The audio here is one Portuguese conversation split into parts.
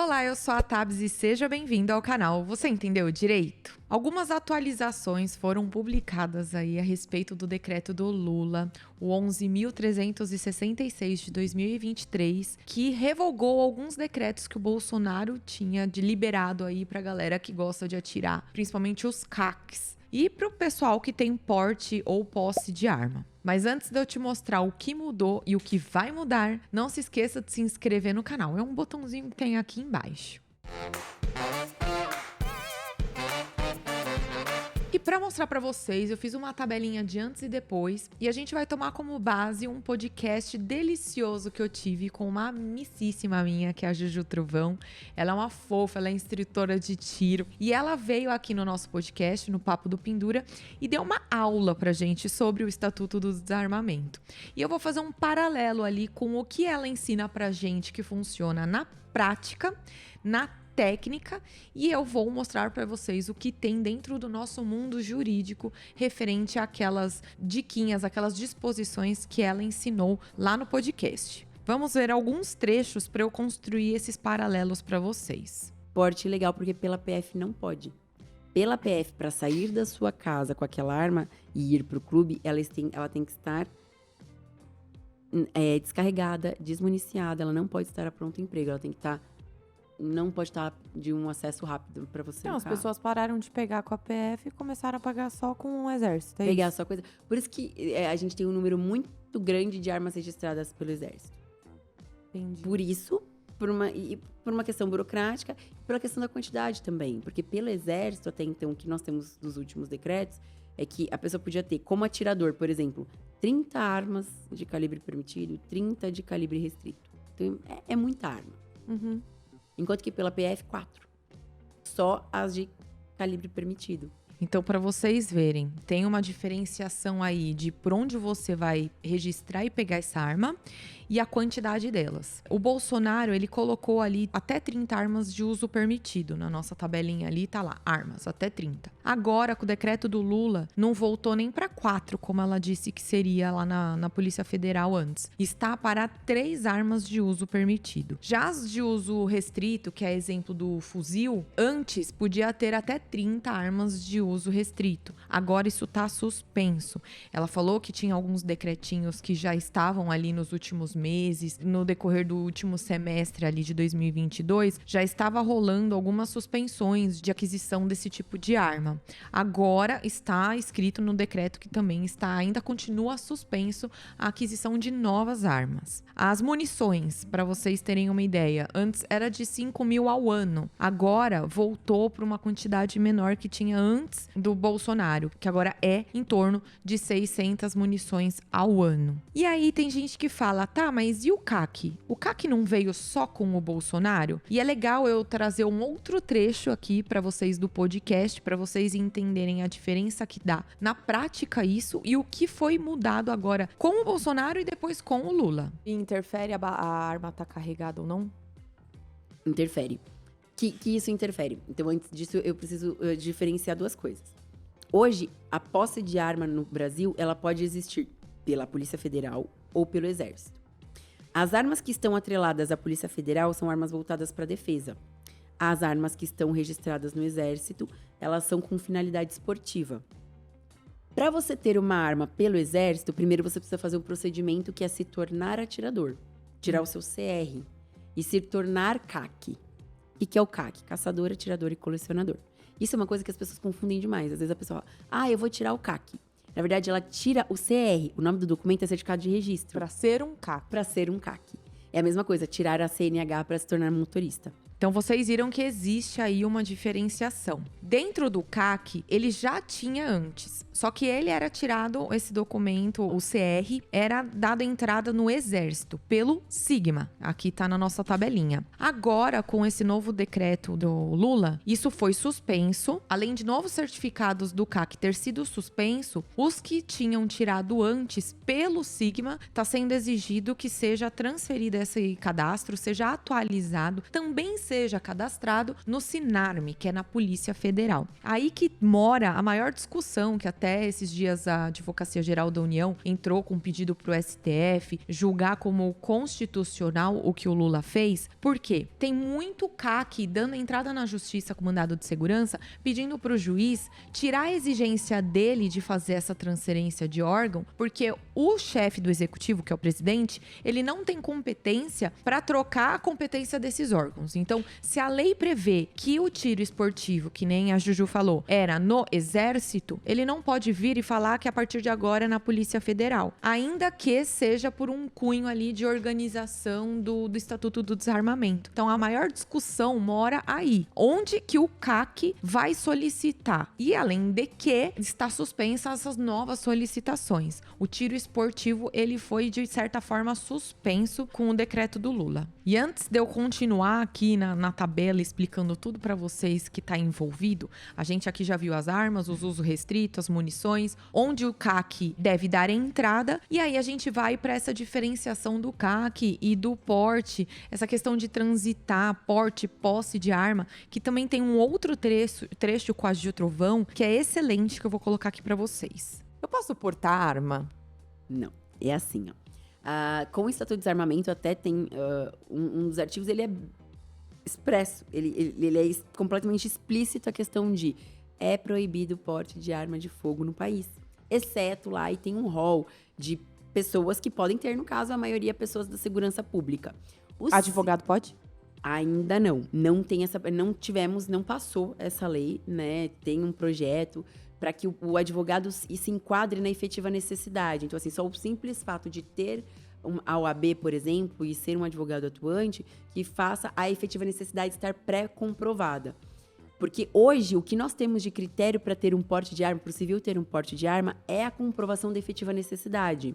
Olá, eu sou a Tabs e seja bem-vindo ao canal Você Entendeu Direito? Algumas atualizações foram publicadas aí a respeito do decreto do Lula, o 11.366 de 2023, que revogou alguns decretos que o Bolsonaro tinha liberado aí pra galera que gosta de atirar, principalmente os CACs, e pro pessoal que tem porte ou posse de arma. Mas antes de eu te mostrar o que mudou e o que vai mudar, não se esqueça de se inscrever no canal. É um botãozinho que tem aqui embaixo. E para mostrar para vocês, eu fiz uma tabelinha de antes e depois, e a gente vai tomar como base um podcast delicioso que eu tive com uma amicíssima minha, que é a Juju Trovão. Ela é uma fofa, ela é instrutora de tiro, e ela veio aqui no nosso podcast, no Papo do Pendura, e deu uma aula pra gente sobre o Estatuto do Desarmamento. E eu vou fazer um paralelo ali com o que ela ensina pra gente que funciona na prática, na técnica, e eu vou mostrar para vocês o que tem dentro do nosso mundo jurídico referente àquelas diquinhas, aquelas disposições que ela ensinou lá no podcast. Vamos ver alguns trechos para eu construir esses paralelos para vocês. Porte legal, porque pela PF não pode. Pela PF, para sair da sua casa com aquela arma e ir para o clube, ela tem que estar descarregada, desmuniciada, ela não pode estar a pronto emprego, ela tem que estar... Não pode estar de um acesso rápido para você. Não, as pessoas pararam de pegar com a PF e começaram a pagar só com o exército. Pegar só coisa. Por isso que a gente tem um número muito grande de armas registradas pelo exército. Entendi. Por isso, por uma questão burocrática e pela questão da quantidade também. Porque pelo exército, até então, o que nós temos dos últimos decretos é que a pessoa podia ter, como atirador, por exemplo, 30 armas de calibre permitido, 30 de calibre restrito. Então, é muita arma. Uhum. Enquanto que pela PF, 4. Só as de calibre permitido. Então, para vocês verem, tem uma diferenciação aí de por onde você vai registrar e pegar essa arma e a quantidade delas. O Bolsonaro, ele colocou ali até 30 armas de uso permitido. Na nossa tabelinha ali tá lá, armas, até 30. Agora, com o decreto do Lula, não voltou nem para 4, como ela disse que seria lá na Polícia Federal antes. Está para 3 armas de uso permitido. Já as de uso restrito, que é exemplo do fuzil, antes podia ter até 30 armas de uso restrito. Agora isso tá suspenso. Ela falou que tinha alguns decretinhos que já estavam ali nos últimos meses, no decorrer do último semestre ali de 2022, já estava rolando algumas suspensões de aquisição desse tipo de arma. Agora está escrito no decreto que também ainda continua suspenso a aquisição de novas armas. As munições, para vocês terem uma ideia, antes era de 5 mil ao ano. Agora voltou para uma quantidade menor que tinha antes do Bolsonaro, que agora é em torno de 600 munições ao ano. E aí tem gente que fala, tá, mas e o CAC? O CAC não veio só com o Bolsonaro? E é legal eu trazer um outro trecho aqui para vocês do podcast, para vocês entenderem a diferença que dá na prática isso e o que foi mudado agora com o Bolsonaro e depois com o Lula. E interfere a arma tá carregada ou não? Interfere. Que isso interfere. Então, antes disso, eu preciso diferenciar duas coisas. Hoje, a posse de arma no Brasil, ela pode existir pela Polícia Federal ou pelo Exército. As armas que estão atreladas à Polícia Federal são armas voltadas para a defesa. As armas que estão registradas no Exército, elas são com finalidade esportiva. Para você ter uma arma pelo Exército, primeiro você precisa fazer um procedimento que é se tornar atirador. Tirar o seu CR e se tornar CAC. O que é o CAC? Caçador, atirador e colecionador. Isso é uma coisa que as pessoas confundem demais. Às vezes a pessoa fala, eu vou tirar o CAC. Na verdade, ela tira o CR. O nome do documento é certificado de registro. Para ser um CAC. Para ser um CAC. É a mesma coisa, tirar a CNH para se tornar motorista. Então, vocês viram que existe aí uma diferenciação. Dentro do CAC, ele já tinha antes. Só que ele era tirado, esse documento, o CR, era dado entrada no Exército, pelo Sigma. Aqui tá na nossa tabelinha. Agora, com esse novo decreto do Lula, isso foi suspenso. Além de novos certificados do CAC ter sido suspenso, os que tinham tirado antes pelo Sigma, tá sendo exigido que seja transferido esse cadastro, seja atualizado. Também seja cadastrado no SINARME, que é na Polícia Federal. Aí que mora a maior discussão, que até esses dias a Advocacia Geral da União entrou com um pedido para o STF julgar como constitucional o que o Lula fez. Por quê? Tem muito CAC dando entrada na justiça com mandado de segurança, pedindo para o juiz tirar a exigência dele de fazer essa transferência de órgão, porque o chefe do executivo, que é o presidente, ele não tem competência para trocar a competência desses órgãos. Então, se a lei prevê que o tiro esportivo, que nem a Juju falou, era no Exército, ele não pode vir e falar que a partir de agora é na Polícia Federal, ainda que seja por um cunho ali de organização do Estatuto do Desarmamento. Então, a maior discussão mora aí, onde que o CAC vai solicitar. E, além de que, está suspensa essas novas solicitações. O tiro esportivo, ele foi, de certa forma, suspenso com o decreto do Lula. E antes de eu continuar aqui na tabela explicando tudo para vocês que está envolvido, a gente aqui já viu as armas, os usos restritos, as munições, onde o CAC deve dar entrada, e aí a gente vai para essa diferenciação do CAC e do porte, essa questão de transitar, porte, posse de arma, que também tem um outro trecho com a Gil Trovão, que é excelente, que eu vou colocar aqui para vocês. Eu posso portar arma? Não, é assim, ó. Com o Estatuto de Desarmamento até tem um dos artigos, ele é expresso, ele é completamente explícito a questão de é proibido o porte de arma de fogo no país, exceto lá, e tem um rol de pessoas que podem ter, no caso, a maioria pessoas da segurança pública. Advogado pode? Ainda não passou essa lei, né? Tem um projeto para que o advogado se enquadre na efetiva necessidade. Então, assim, só o simples fato de ter a OAB, por exemplo, e ser um advogado atuante, que faça a efetiva necessidade estar pré-comprovada. Porque hoje, o que nós temos de critério para ter um porte de arma, para o civil ter um porte de arma, é a comprovação da efetiva necessidade,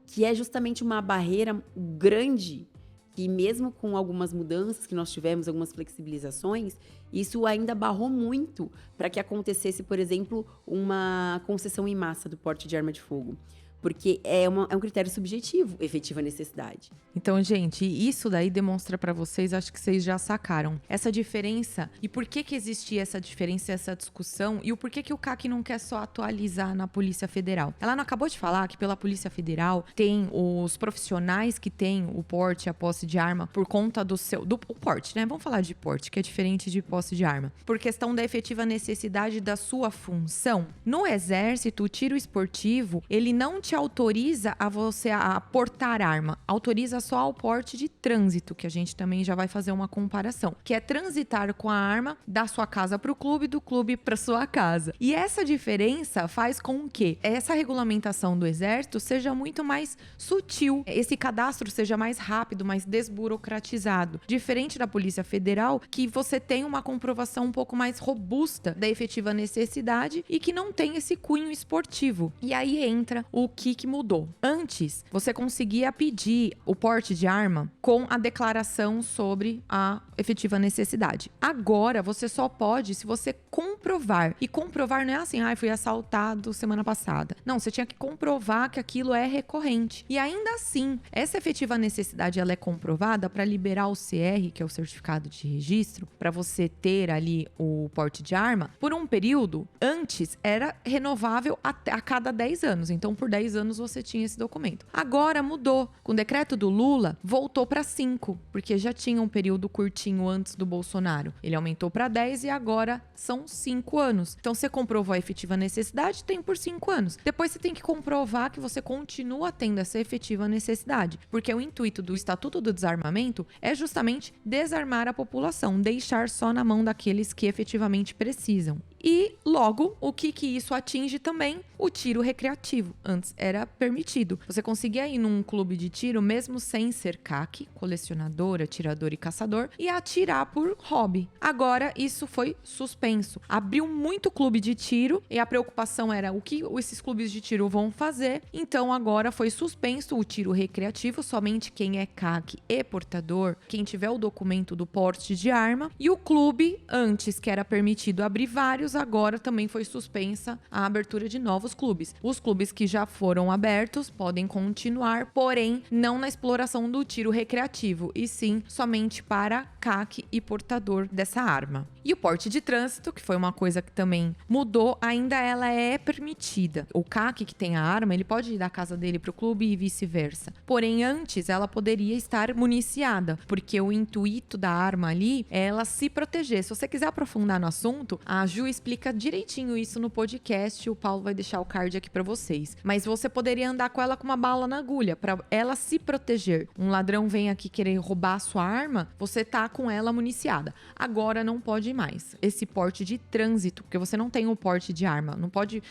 que é justamente uma barreira grande, que mesmo com algumas mudanças que nós tivemos, algumas flexibilizações, isso ainda barrou muito para que acontecesse, por exemplo, uma concessão em massa do porte de arma de fogo. Porque é um critério subjetivo, efetiva necessidade. Então, gente, isso daí demonstra pra vocês, acho que vocês já sacaram, essa diferença e por que existia essa diferença, essa discussão e o porquê que o CAC não quer só atualizar na Polícia Federal. Ela não acabou de falar que pela Polícia Federal tem os profissionais que têm o porte, a posse de arma por conta do porte, né? Vamos falar de porte, que é diferente de posse de arma. Por questão da efetiva necessidade da sua função. No Exército, o tiro esportivo, ele não te autoriza a você a portar arma, autoriza só ao porte de trânsito, que a gente também já vai fazer uma comparação, que é transitar com a arma da sua casa para o clube, do clube para sua casa. E essa diferença faz com que essa regulamentação do Exército seja muito mais sutil, esse cadastro seja mais rápido, mais desburocratizado, diferente da Polícia Federal, que você tem uma comprovação um pouco mais robusta da efetiva necessidade e que não tem esse cunho esportivo. E aí entra o que mudou. Antes, você conseguia pedir o porte de arma com a declaração sobre a efetiva necessidade. Agora, você só pode se você comprovar. E comprovar não é assim, fui assaltado semana passada. Não, você tinha que comprovar que aquilo é recorrente. E ainda assim, essa efetiva necessidade ela é comprovada para liberar o CR, que é o certificado de registro, para você ter ali o porte de arma, por um período. Antes, era renovável a cada 10 anos. Então, por 10 anos você tinha esse documento. Agora mudou. Com o decreto do Lula, voltou para 5, porque já tinha um período curtinho antes do Bolsonaro. Ele aumentou para 10 e agora são 5 anos. Então, você comprovou a efetiva necessidade, tem por 5 anos. Depois, você tem que comprovar que você continua tendo essa efetiva necessidade, porque o intuito do Estatuto do Desarmamento é justamente desarmar a população, deixar só na mão daqueles que efetivamente precisam. E, logo, o que isso atinge também? O tiro recreativo. Antes era permitido. Você conseguia ir num clube de tiro, mesmo sem ser CAC, colecionador, atirador e caçador, e atirar por hobby. Agora, isso foi suspenso. Abriu muito clube de tiro e a preocupação era o que esses clubes de tiro vão fazer. Então, agora foi suspenso o tiro recreativo. Somente quem é CAC e portador, quem tiver o documento do porte de arma. E o clube, antes que era permitido abrir vários, vários, agora também foi suspensa a abertura de novos clubes. Os clubes que já foram abertos podem continuar, porém não na exploração do tiro recreativo, e sim somente para CAC e portador dessa arma. E o porte de trânsito, que foi uma coisa que também mudou, ainda ela é permitida. O CAC que tem a arma, ele pode ir da casa dele para o clube e vice-versa. Porém, antes ela poderia estar municiada, porque o intuito da arma ali é ela se proteger. Se você quiser aprofundar no assunto, a Ju explica direitinho isso no podcast, o Paulo vai deixar o card aqui para vocês. Mas você poderia andar com ela com uma bala na agulha, para ela se proteger. Um ladrão vem aqui querer roubar a sua arma, você tá com ela municiada. Agora não pode mais. Esse porte de trânsito, porque você não tem o porte de arma,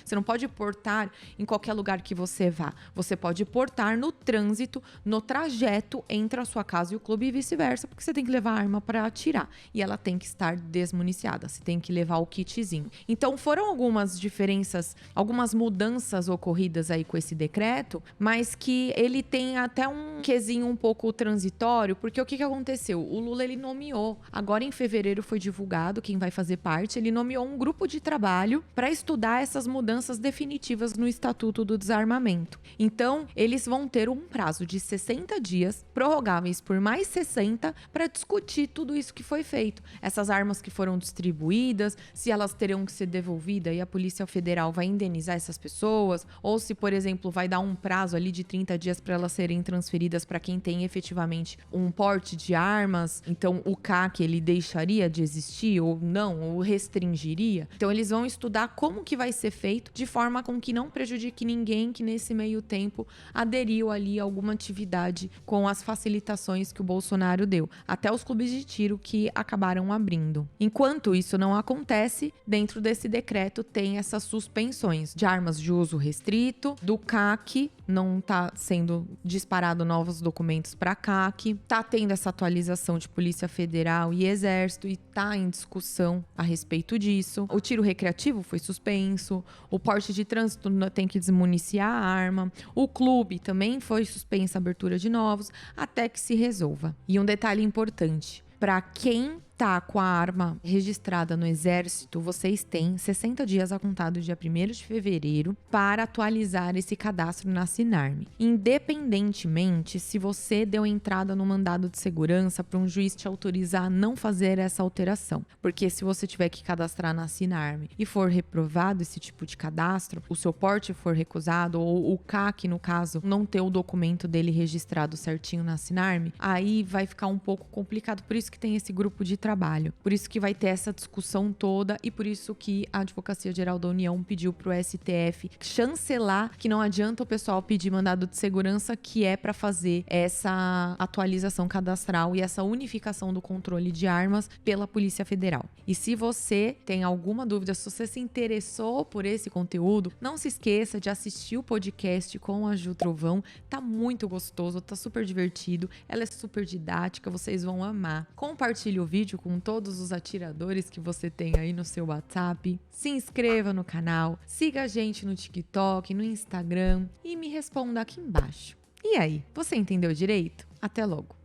você não pode portar em qualquer lugar que você vá. Você pode portar no trânsito, no trajeto entre a sua casa e o clube e vice-versa, porque você tem que levar a arma para atirar e ela tem que estar desmuniciada. Você tem que levar o kitzinho. Então foram algumas diferenças, algumas mudanças ocorridas aí com esse decreto, mas que ele tem até um quesinho um pouco transitório, porque o que aconteceu? O Lula, ele nomeou, agora em fevereiro foi divulgado quem vai fazer parte, ele nomeou um grupo de trabalho para estudar essas mudanças definitivas no Estatuto do Desarmamento. Então, eles vão ter um prazo de 60 dias, prorrogáveis por mais 60, para discutir tudo isso que foi feito. Essas armas que foram distribuídas, se elas terão que ser devolvidas e a Polícia Federal vai indenizar essas pessoas, ou se, por exemplo, vai dar um prazo ali de 30 dias para elas serem transferidas para quem tem efetivamente um porte de armas. Então, o CAC, ele deixaria de existir ou não, ou restringiria. Então, eles vão estudar como que vai ser feito de forma com que não prejudique ninguém que nesse meio tempo aderiu ali a alguma atividade com as facilitações que o Bolsonaro deu. Até os clubes de tiro que acabaram abrindo. Enquanto isso não acontece, dentro desse decreto tem essas suspensões de armas de uso restrito, do CAC, não tá sendo disparado novos documentos para CAC, tá tendo essa atualização de Polícia Federal e Exército e tá em discussão a respeito disso. O tiro recreativo foi suspenso, o porte de trânsito tem que desmuniciar a arma, o clube também foi suspensa a abertura de novos, até que se resolva. E um detalhe importante, para quem tá com a arma registrada no Exército, vocês têm 60 dias a contar do dia 1º de fevereiro para atualizar esse cadastro na Sinarme. Independentemente se você deu entrada no mandado de segurança para um juiz te autorizar a não fazer essa alteração. Porque se você tiver que cadastrar na Sinarme e for reprovado esse tipo de cadastro, o seu porte for recusado ou o CAC, no caso, não ter o documento dele registrado certinho na Sinarme, aí vai ficar um pouco complicado. Por isso que tem esse grupo de trabalho. Por isso que vai ter essa discussão toda e por isso que a Advocacia Geral da União pediu pro STF chancelar, que não adianta o pessoal pedir mandado de segurança, que é para fazer essa atualização cadastral e essa unificação do controle de armas pela Polícia Federal. E se você tem alguma dúvida, se você se interessou por esse conteúdo, não se esqueça de assistir o podcast com a Ju Trovão. Tá muito gostoso, tá super divertido, ela é super didática, vocês vão amar. Compartilhe o vídeo com todos os atiradores que você tem aí no seu WhatsApp. Se inscreva no canal, siga a gente no TikTok, no Instagram e me responda aqui embaixo. E aí, você entendeu direito? Até logo!